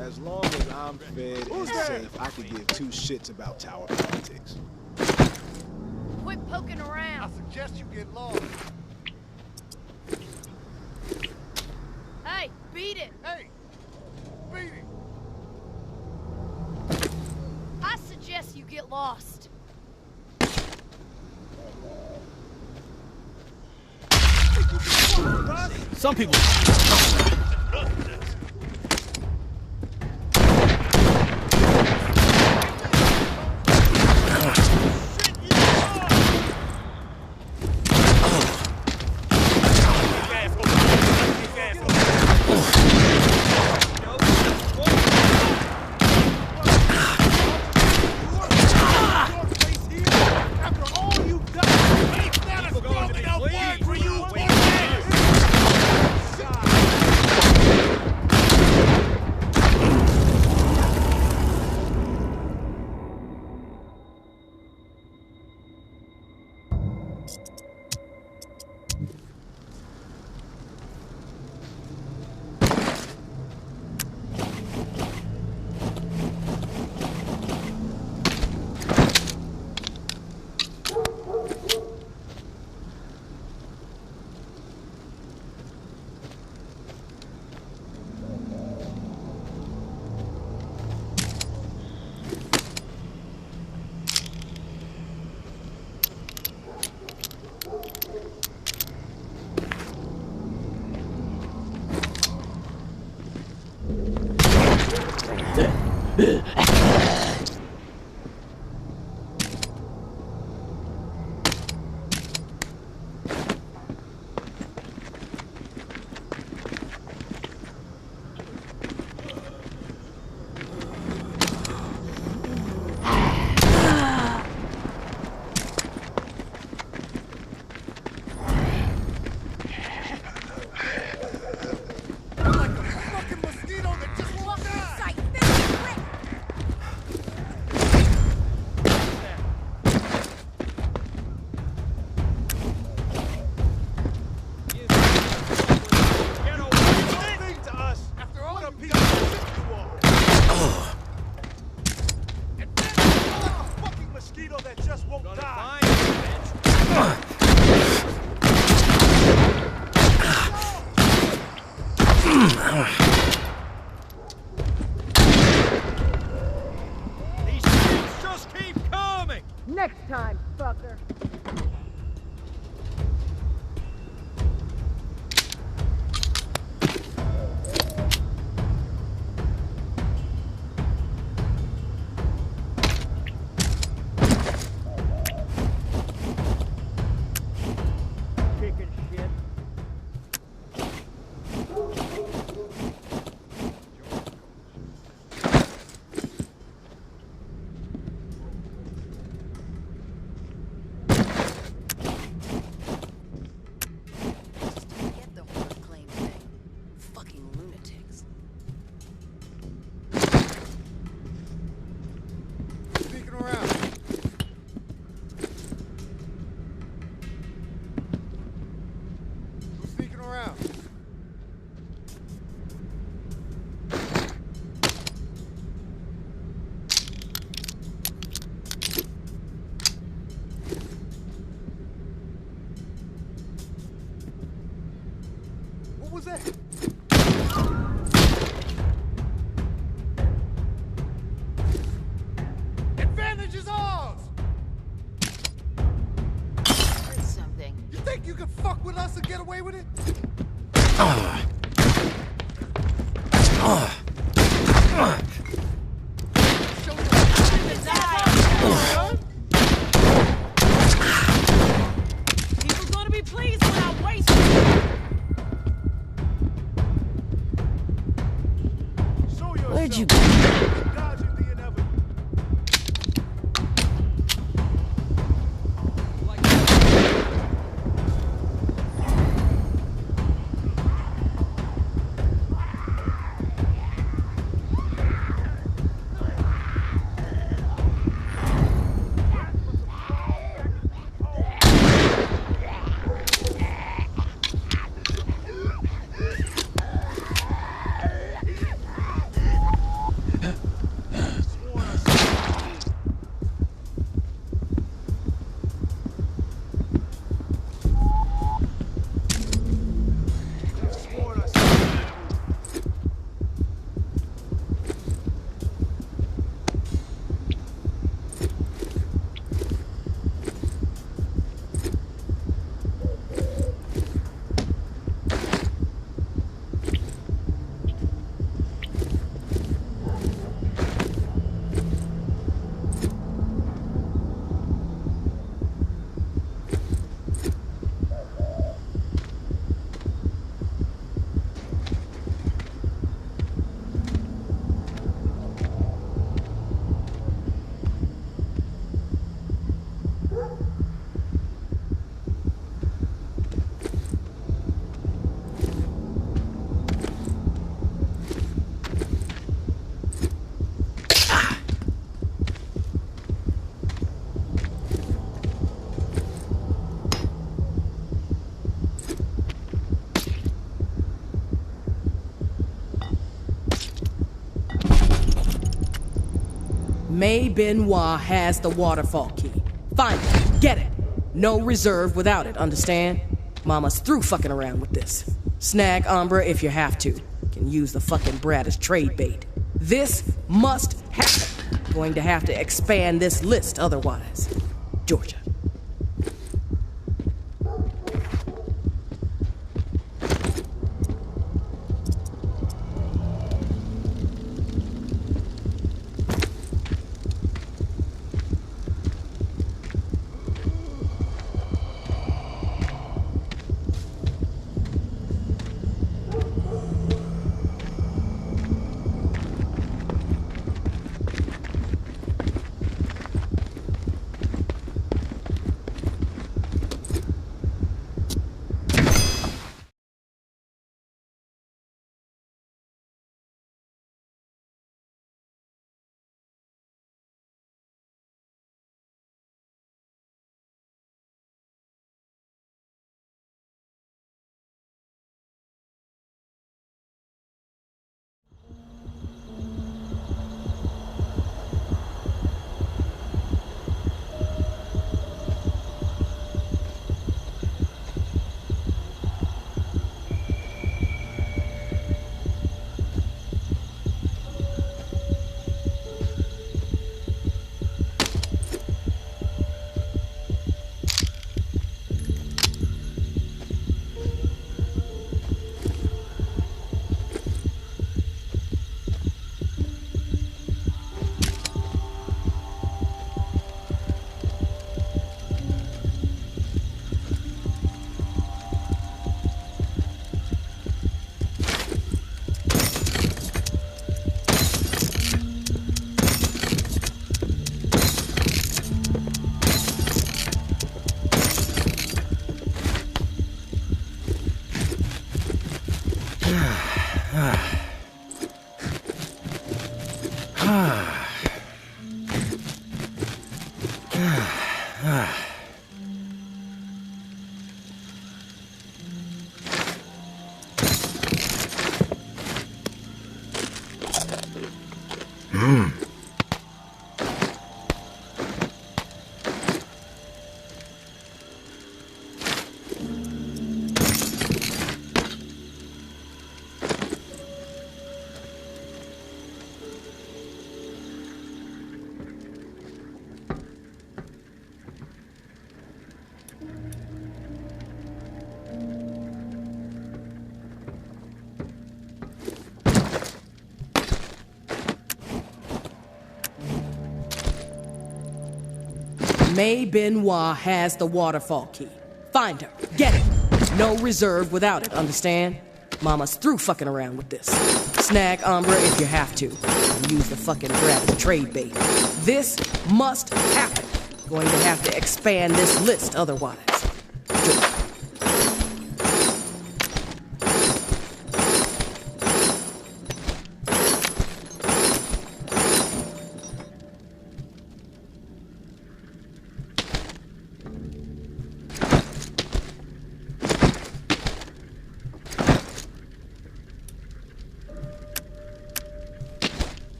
As long as I'm fed and safe, I could give two shits about tower politics. Quit poking around. I suggest you get lost. Hey, beat it. Hey, beat it. I suggest you get lost. Some people... Sneaking around. What was that? Advantage is ours! Heard something. You think you can fuck with us and get away with it? Show People gonna be pleased when I waste it. yourself. Where'd you go? Dodging the inevitable. May Benoit has the waterfall key. Find it. Get it. No reserve without it, understand? Mama's through fucking around with this. Snag Umbra if you have to. Can use the fucking brat as trade bait. This must happen. Going to have to expand this list otherwise. Georgia. May Benoit has the waterfall key. Find her. Get it. No reserve without it, understand? Mama's through fucking around with this. Snag Umbra if you have to. And use the fucking grab as trade bait. This must happen. Going to have to expand this list otherwise.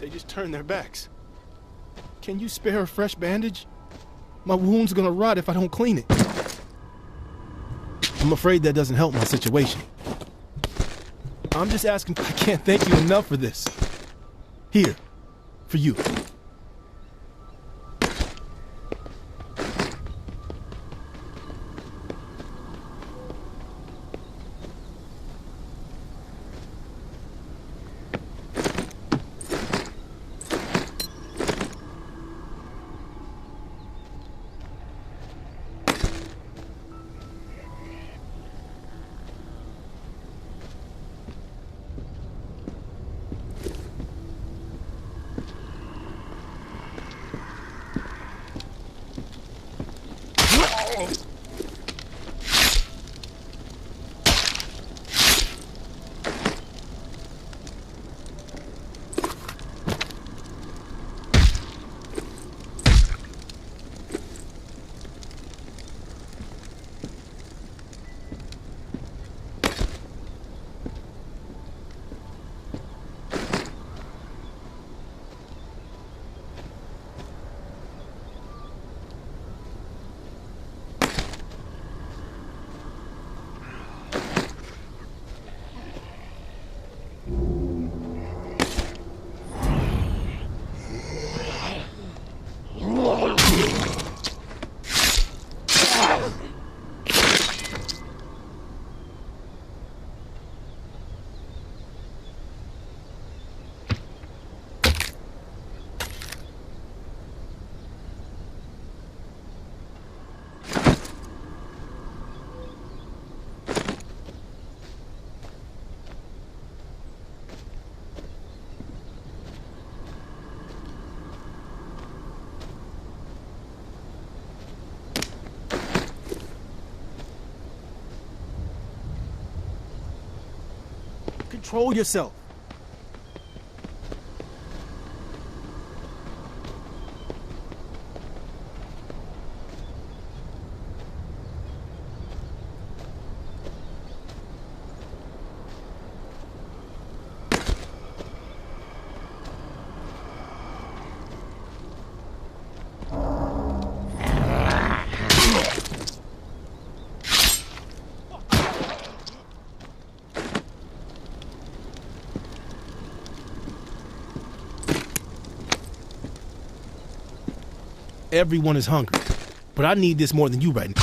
They just turned their backs. Can you spare a fresh bandage? My wound's gonna rot if I don't clean it. I'm afraid that doesn't help my situation. I'm just asking, I can't thank you enough for this. Here, for you. Control yourself. Everyone is hungry, but I need this more than you right now.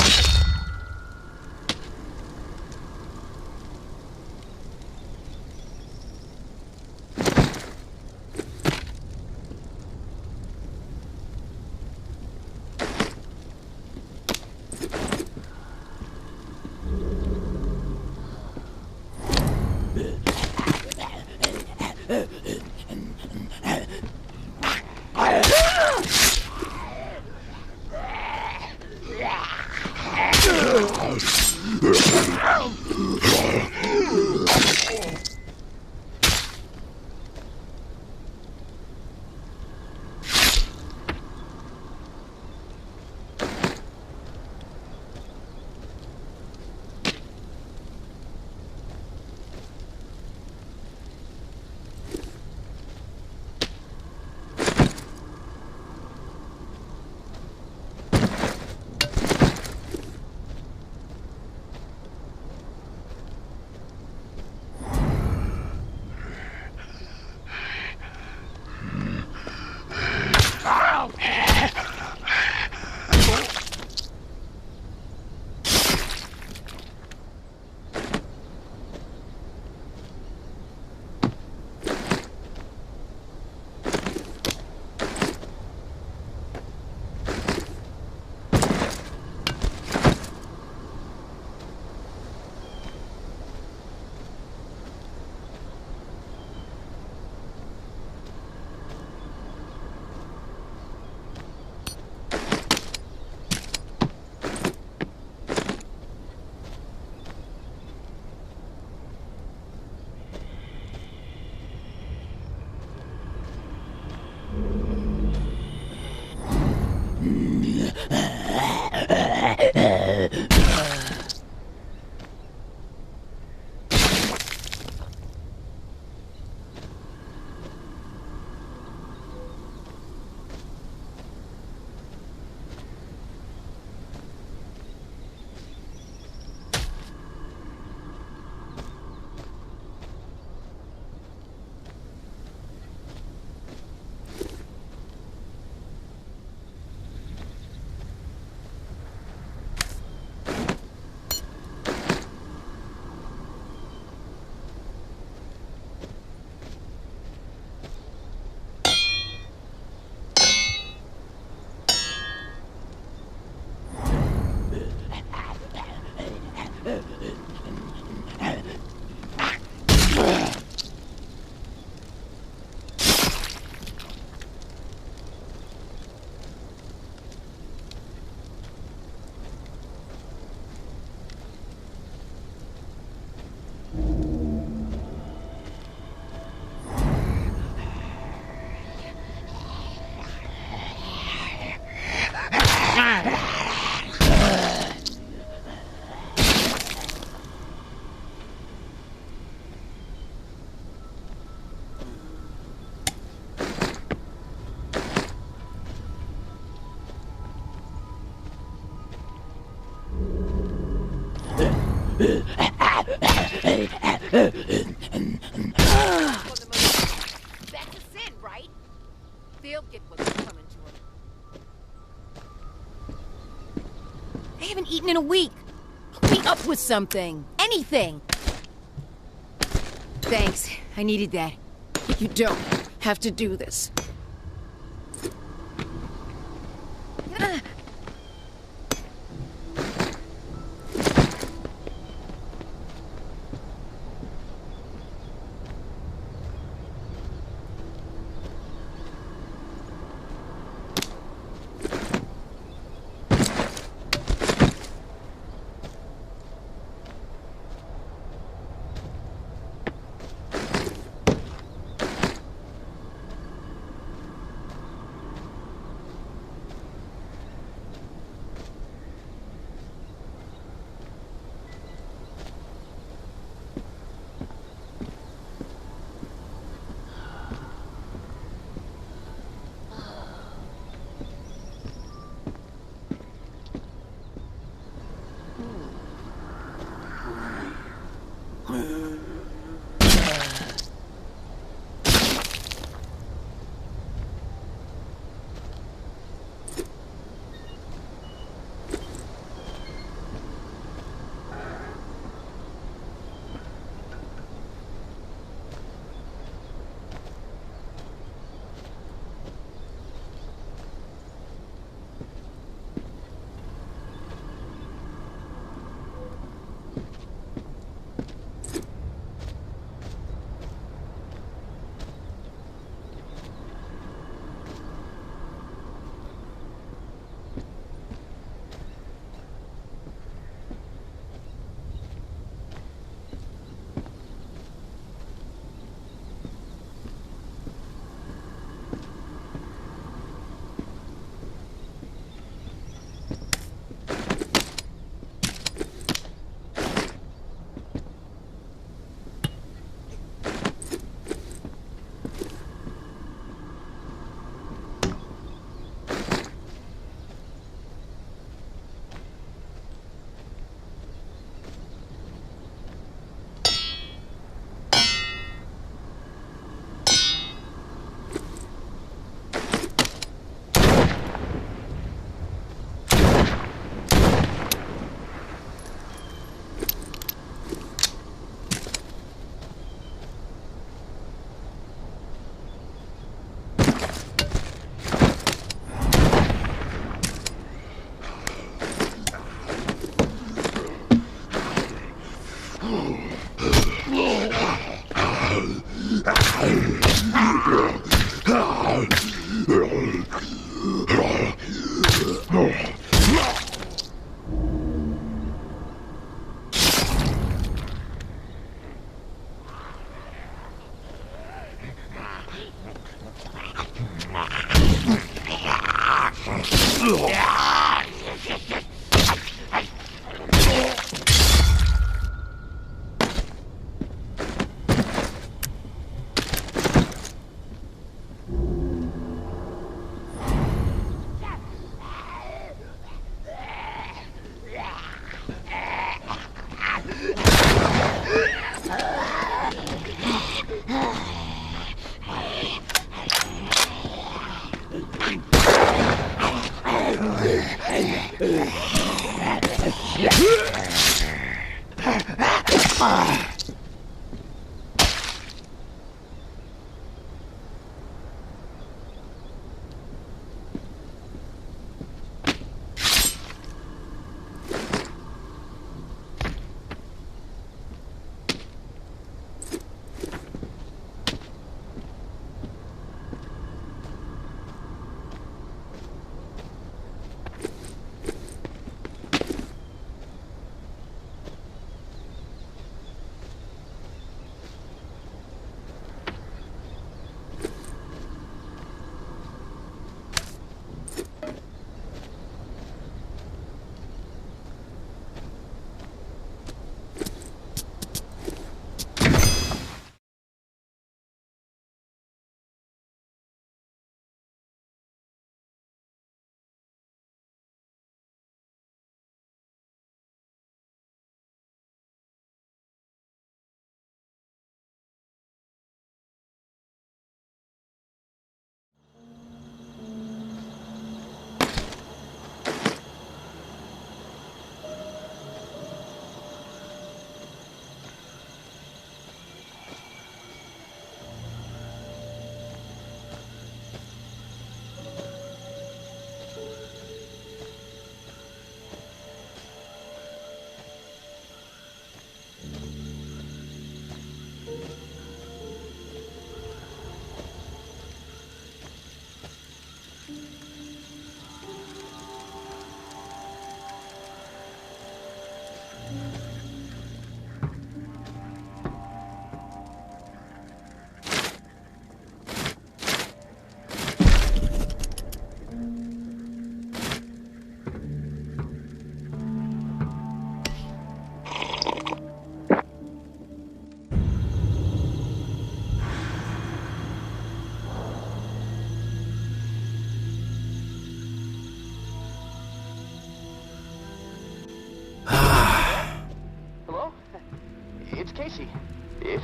They'll get what's coming to them. I haven't eaten in a week. Hook me up with something. Anything. Thanks. I needed that. You don't have to do this.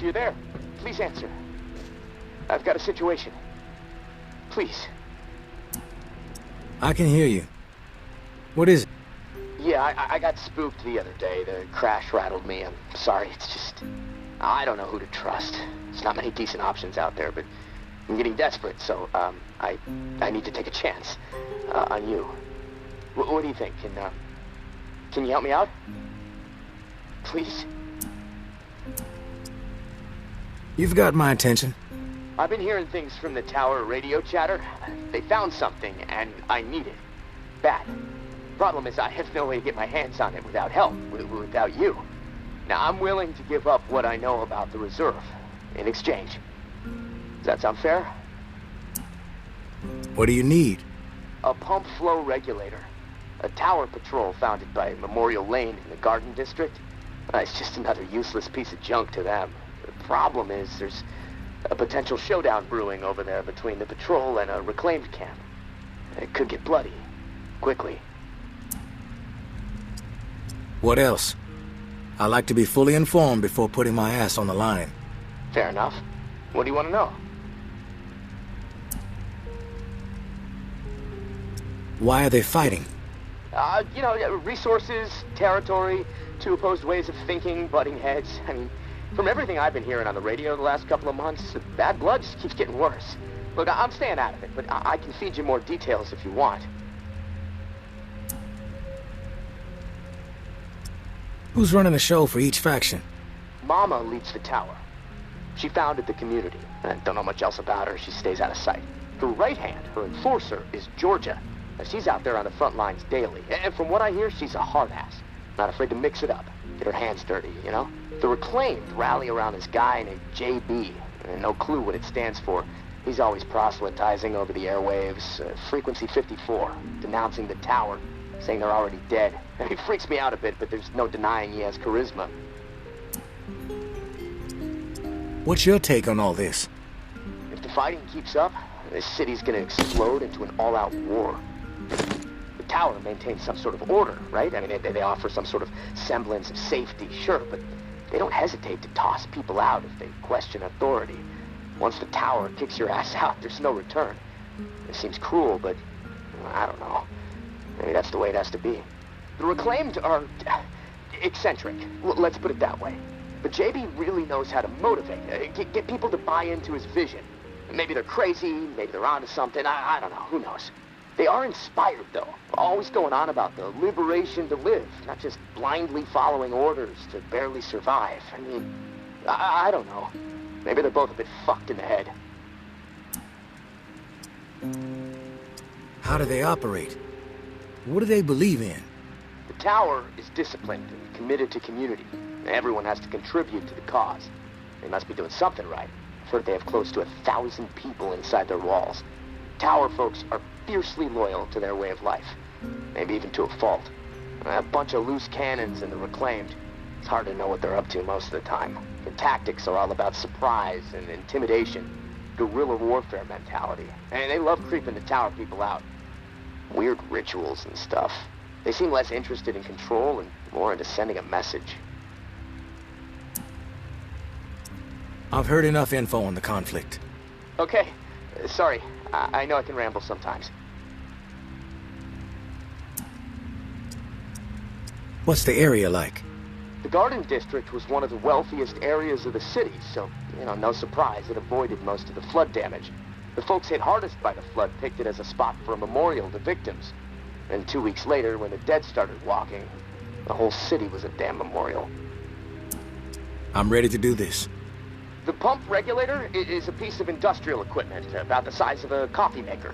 you're there, please answer. I've got a situation. Please. I can hear you. What is it? Yeah, I got spooked the other day. The crash rattled me. I'm sorry, it's just... I don't know who to trust. There's not many decent options out there, but I'm getting desperate, so, I need to take a chance, on you. What do you think? Can you help me out? Please? You've got my attention. I've been hearing things from the tower radio chatter. They found something, and I need it. Bad. Problem is, I have no way to get my hands on it without help, without you. Now, I'm willing to give up what I know about the reserve in exchange. Does that sound fair? What do you need? A pump flow regulator. A tower patrol founded by Memorial Lane in the Garden District. It's just another useless piece of junk to them. The problem is, there's a potential showdown brewing over there between the patrol and a reclaimed camp. It could get bloody. Quickly. What else? I like to be fully informed before putting my ass on the line. Fair enough. What do you want to know? Why are they fighting? Resources, territory, two opposed ways of thinking, butting heads. I mean, from everything I've been hearing on the radio the last couple of months, bad blood just keeps getting worse. Look, I'm staying out of it, but I can feed you more details if you want. Who's running the show for each faction? Mama leads the tower. She founded the community. I don't know much else about her. She stays out of sight. Her right hand, her enforcer, is Georgia. She's out there on the front lines daily. And from what I hear, she's a hard ass. Not afraid to mix it up. Get her hands dirty, you know? The Reclaimed rally around this guy named JB. And no clue what it stands for. He's always proselytizing over the airwaves. Frequency 54. Denouncing the tower. Saying they're already dead. And he freaks me out a bit, but there's no denying he has charisma. What's your take on all this? If the fighting keeps up, this city's gonna explode into an all-out war. The tower maintains some sort of order, right? I mean, they offer some sort of semblance of safety, sure, but they don't hesitate to toss people out if they question authority. Once the tower kicks your ass out, there's no return. It seems cruel, but I don't know. Maybe that's the way it has to be. The Reclaimed are eccentric, let's put it that way. But JB really knows how to motivate, get people to buy into his vision. Maybe they're crazy, maybe they're onto something, I don't know, who knows. They are inspired, though, always going on about the liberation to live, not just blindly following orders to barely survive. I mean, I don't know. Maybe they're both a bit fucked in the head. How do they operate? What do they believe in? The tower is disciplined and committed to community. Everyone has to contribute to the cause. They must be doing something right. I've heard they have close to 1,000 people inside their walls. Tower folks are fiercely loyal to their way of life. Maybe even to a fault. A bunch of loose cannons in the Reclaimed. It's hard to know what they're up to most of the time. Their tactics are all about surprise and intimidation. Guerrilla warfare mentality. And they love creeping the tower people out. Weird rituals and stuff. They seem less interested in control and more into sending a message. I've heard enough info on the conflict. Okay. Sorry. I know I can ramble sometimes. What's the area like? The Garden District was one of the wealthiest areas of the city, so, no surprise it avoided most of the flood damage. The folks hit hardest by the flood picked it as a spot for a memorial to victims. And 2 weeks later, when the dead started walking, the whole city was a damn memorial. I'm ready to do this. The pump regulator is a piece of industrial equipment about the size of a coffee maker.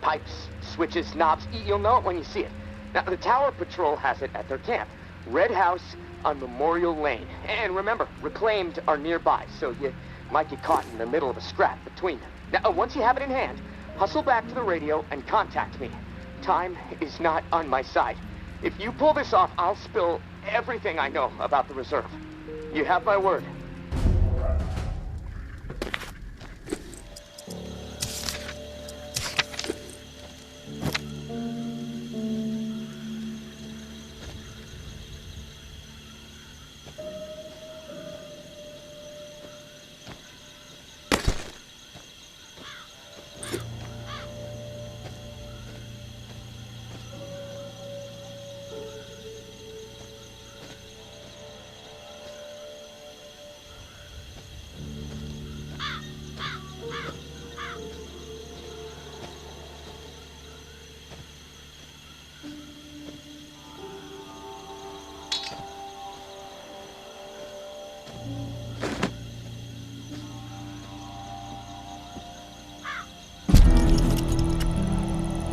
Pipes, switches, knobs, you'll know it when you see it. Now, the Tower Patrol has it at their camp, Red House on Memorial Lane. And remember, Reclaimed are nearby, so you might get caught in the middle of a scrap between them. Now, once you have it in hand, hustle back to the radio and contact me. Time is not on my side. If you pull this off, I'll spill everything I know about the reserve. You have my word.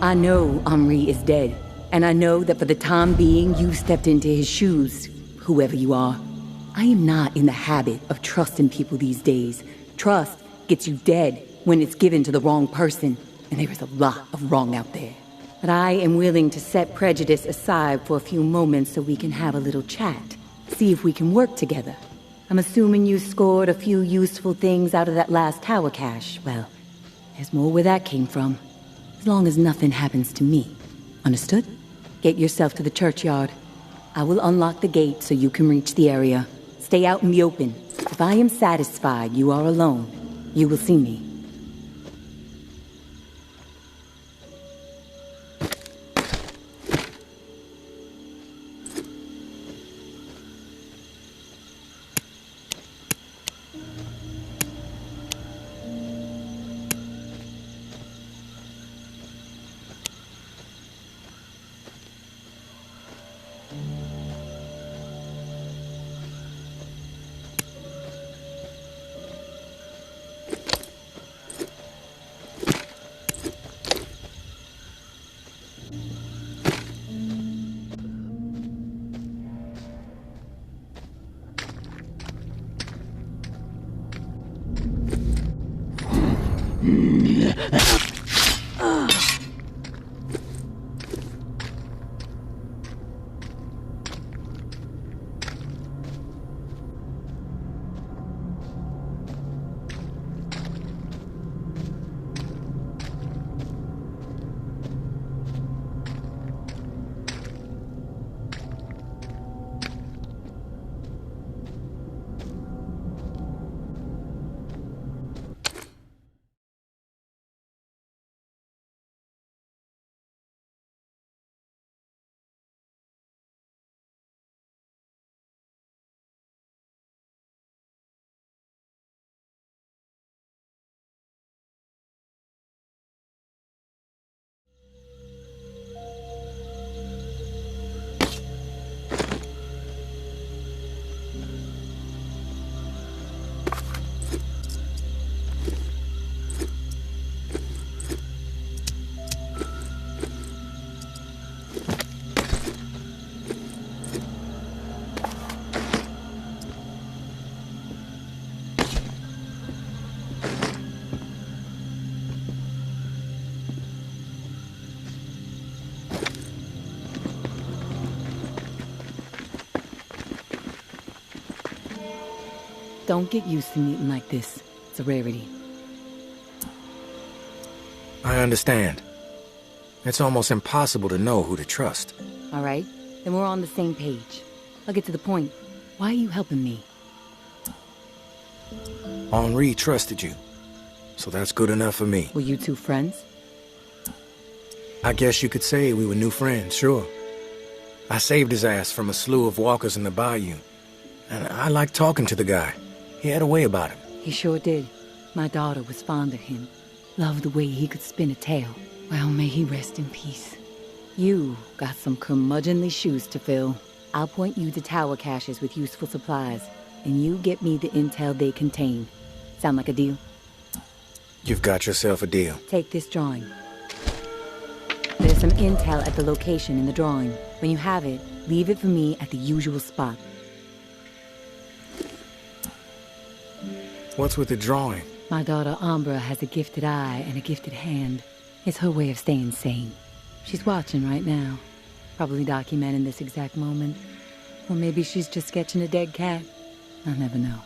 I know Henri is dead, and I know that for the time being, you've stepped into his shoes, whoever you are. I am not in the habit of trusting people these days. Trust gets you dead when it's given to the wrong person, and there is a lot of wrong out there. But I am willing to set prejudice aside for a few moments so we can have a little chat. See if we can work together. I'm assuming you scored a few useful things out of that last tower cache. Well, there's more where that came from. As long as nothing happens to me. Understood? Get yourself to the churchyard. I will unlock the gate so you can reach the area. Stay out in the open. If I am satisfied you are alone, you will see me. Don't get used to meeting like this. It's a rarity. I understand. It's almost impossible to know who to trust. All right, then we're on the same page. I'll get to the point. Why are you helping me? Henri trusted you, so that's good enough for me. Were you two friends? I guess you could say we were new friends, sure. I saved his ass from a slew of walkers in the bayou, and I liked talking to the guy. He had a way about him. He sure did. My daughter was fond of him. Loved the way he could spin a tale. Well, may he rest in peace. You got some curmudgeonly shoes to fill. I'll point you to tower caches with useful supplies, and you get me the intel they contain. Sound like a deal? You've got yourself a deal. Take this drawing. There's some intel at the location in the drawing. When you have it, leave it for me at the usual spot. What's with the drawing? My daughter Umbra has a gifted eye and a gifted hand. It's her way of staying sane. She's watching right now. Probably documenting this exact moment. Or maybe she's just sketching a dead cat. I'll never know.